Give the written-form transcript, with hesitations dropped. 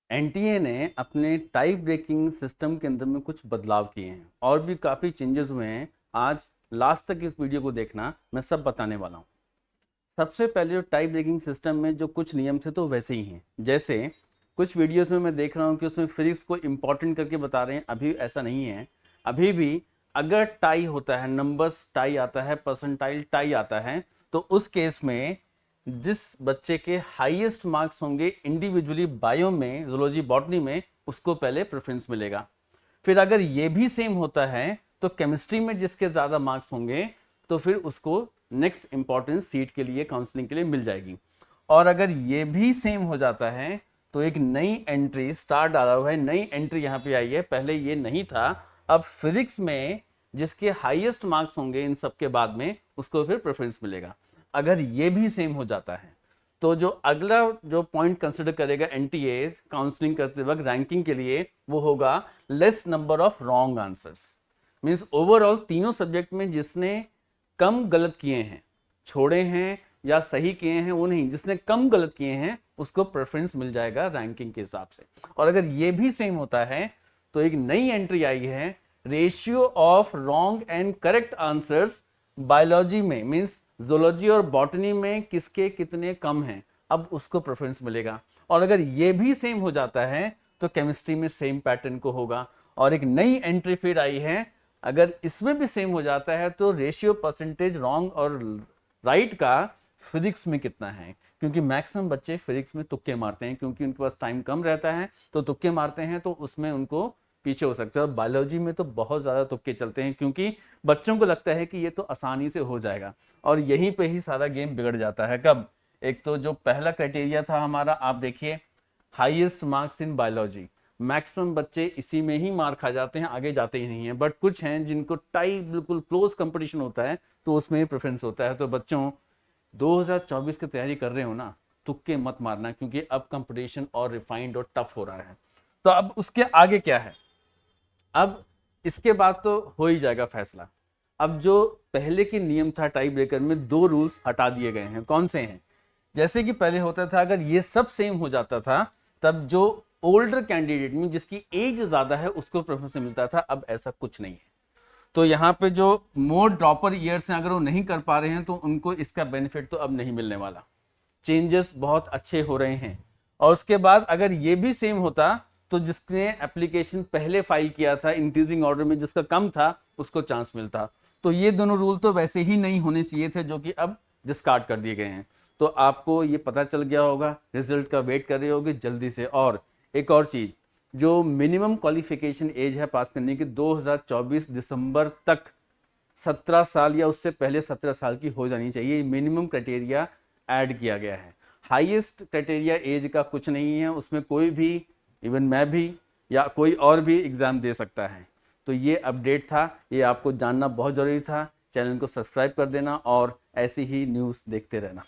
NTA ने अपने tie braking system के अंदर में कुछ बदलाव किए हैं और भी काफ़ी चेंजेस हुए हैं। आज लास्ट तक इस वीडियो को देखना, मैं सब बताने वाला हूँ। सबसे पहले जो टाई ब्रेकिंग सिस्टम में जो कुछ नियम थे तो वैसे ही हैं। जैसे कुछ वीडियोस में मैं देख रहा हूँ कि उसमें फिजिक्स को इम्पॉर्टेंट करके बता रहे हैं, अभी ऐसा नहीं है। अभी भी अगर टाई होता है, नंबर्स टाई आता है, परसेंटाइल टाई आता है, तो उस केस में जिस बच्चे के हाईएस्ट मार्क्स होंगे इंडिविजुअली बायो में, जूलॉजी बॉटनी में, उसको पहले प्रेफरेंस मिलेगा। फिर अगर ये भी सेम होता है तो केमिस्ट्री में जिसके ज़्यादा मार्क्स होंगे तो फिर उसको नेक्स्ट इंपॉर्टेंस सीट के लिए, काउंसलिंग के लिए मिल जाएगी। और अगर ये भी सेम हो जाता है तो एक नई एंट्री, स्टार डाला हुआ है, नई एंट्री यहाँ पे आई है, पहले ये नहीं था। अब फिजिक्स में जिसके हाईएस्ट मार्क्स होंगे इन सब के बाद में, उसको फिर प्रेफरेंस मिलेगा। अगर ये भी सेम हो जाता है तो जो अगला जो पॉइंट कंसिडर करेगा एनटीए काउंसलिंग करते वक्त रैंकिंग के लिए, वो होगा less number of wrong answers. Means overall तीनों सब्जेक्ट में जिसने कम गलत किए हैं, छोड़े हैं या सही किए हैं, वो नहीं, जिसने कम गलत किए हैं उसको प्रेफरेंस मिल जाएगा रैंकिंग के हिसाब से। और अगर ये भी सेम होता है तो एक नई एंट्री आई है, ratio of wrong and correct answers biology में, मींस जूलॉजी और बॉटनी में किसके कितने कम हैं, अब उसको प्रेफरेंस मिलेगा। और अगर ये भी सेम हो जाता है तो केमिस्ट्री में सेम पैटर्न को होगा। और एक नई एंट्री फिर आई है, अगर इसमें भी सेम हो जाता है तो रेशियो परसेंटेज रॉन्ग और राइट का फिजिक्स में कितना है, क्योंकि मैक्सिमम बच्चे फिजिक्स में तुक्के मारते हैं, क्योंकि उनके पास टाइम कम रहता है तो तुक्के मारते हैं, तो उसमें उनको पीछे हो सकते हैं। और बायोलॉजी में तो बहुत ज़्यादा तुक्के चलते हैं, क्योंकि बच्चों को लगता है कि ये तो आसानी से हो जाएगा, और यहीं पे ही सारा गेम बिगड़ जाता है। कब? एक तो जो पहला क्राइटेरिया था हमारा, आप देखिए, highest marks in biology, maximum बच्चे इसी में ही मार खा जाते हैं, आगे जाते ही नहीं है। बट कुछ हैं जिनको टाई, बिल्कुल क्लोज कंपटीशन होता है, तो उसमें ही प्रेफरेंस होता है। तो बच्चों, 2024 की तैयारी कर रहे हो ना, तुक्के मत मारना, क्योंकि अब कंपटीशन और रिफाइंड और टफ हो रहा है। तो अब उसके आगे क्या है? अब इसके बाद तो हो ही जाएगा फैसला। अब जो पहले के नियम था टाई ब्रेकर में, दो रूल्स हटा दिए गए हैं। कौन से हैं? जैसे कि पहले होता था, अगर ये सब सेम हो जाता था तब जो ओल्डर कैंडिडेट में जिसकी एज ज्यादा है उसको प्रेफरेंस मिलता था। अब ऐसा कुछ नहीं है। तो यहाँ पे जो मोर ड्रॉपर ईयर्स हैं, अगर वो नहीं कर पा रहे हैं तो उनको इसका बेनिफिट तो अब नहीं मिलने वाला। चेंजेस बहुत अच्छे हो रहे हैं। और उसके बाद अगर ये भी सेम होता तो जिसने एप्लीकेशन पहले फाइल किया था इंक्रीजिंग ऑर्डर में, जिसका कम था, उसको चांस मिलता। तो ये दोनों रूल तो वैसे ही नहीं होने चाहिए थे, जो कि अब डिस्कार्ड कर दिए गए हैं। तो आपको ये पता चल गया होगा, रिजल्ट का वेट कर रहे होगे जल्दी से। और एक और चीज, जो मिनिमम क्वालिफिकेशन एज है पास करने की, 2024 दिसंबर तक 17 साल या उससे पहले 17 साल की हो जानी चाहिए। मिनिमम क्राइटेरिया ऐड किया गया है। हाईएस्ट क्राइटेरिया एज का कुछ नहीं है, उसमें कोई भी, इवन मैं भी या कोई और भी एग्ज़ाम दे सकता है। तो ये अपडेट था, ये आपको जानना बहुत ज़रूरी था। चैनल को सब्सक्राइब कर देना और ऐसी ही न्यूज़ देखते रहना।